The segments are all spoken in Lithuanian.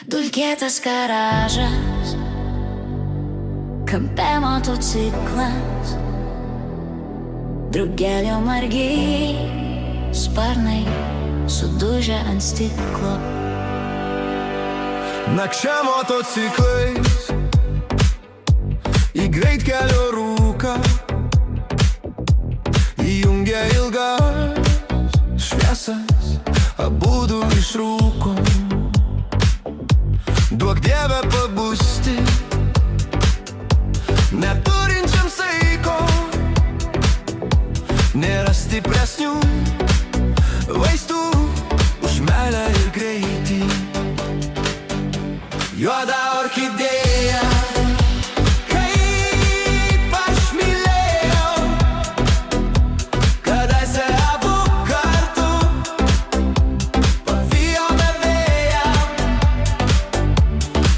Dulkėtas garažas, kampe motociklas, drugelio margiai sparnai sudužę ant stiklo. Nakčia motociklais į greitkelio rūką įjungia ilgas šviesas, abudu išrūkom. Duok Dieve pabusti neturinčiam saiko, nėra stipresnių vaistų už meilę ir greitį. Juoda orchidėja, kaip aš mylėjau, kadaise abu kartu pavijome vėją.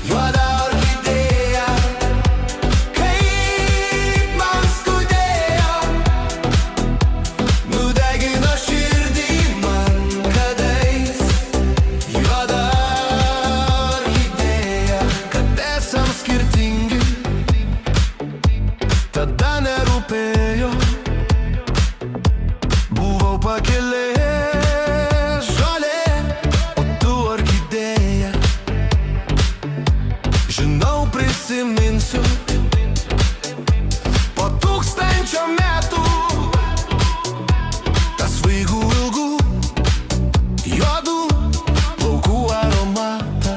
Juoda orchidėja, kaip man skaudėjo, nudegino širdį man kadais. Juoda skirtingi, tada nerūpėjo, buvau pakelės žolė, o tu orchidėja. Žinau, prisiminsiu po 1000 metų tą svaigų ilgų juodų plaukų aromatą.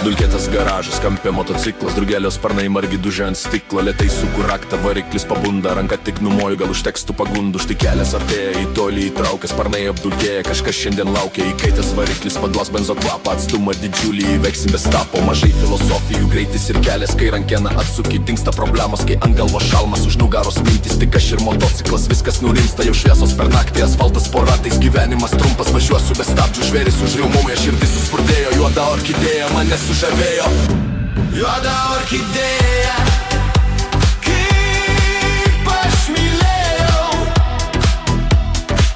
Dulkėtas garažas, kampe motociklas, drugelio sparnai margi dužę ant stiklo. Lėtai suku raktą, variklis pabunda, ranka tik numoju, gal užteks tų pagundų. Štai kelias artėja, į tolį įtraukia, sparnai apdulkėja, kažkas šiandien laukia. Įkaitęs variklis paduos benzo kvapą, atstumą didžiulį įveiksim be stapo. Mažai filosofijų, greitis ir kelias, kai rankeną atsuki, dingsta problemos, kai ant galvos šalmas, už nugaros mintis, tik aš ir motociklas. Viskas nurimsta, jau šviesos per naktį, asfaltas po ratais, gyvenimas trumpas, važiuosiu be stabdžių, žvėris užriaumumė, širdis suspurdėjo. Juoda orchidėja mane sužavėjo. Juoda orchidėja, kaip aš mylėjau,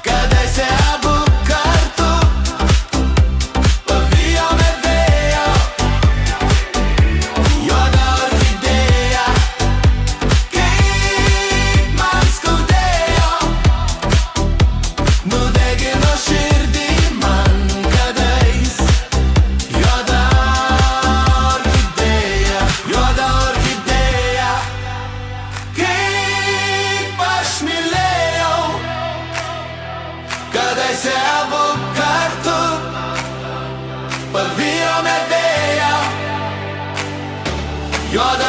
kadaise abu kartu pavijome vėją. Juoda orchidėja, kaip man skaudėjo, nudegino širdį man kadais. Juoda orchidėja, kaip aš mylėjau, kadaise abu kartu pavijome vėją. Juoda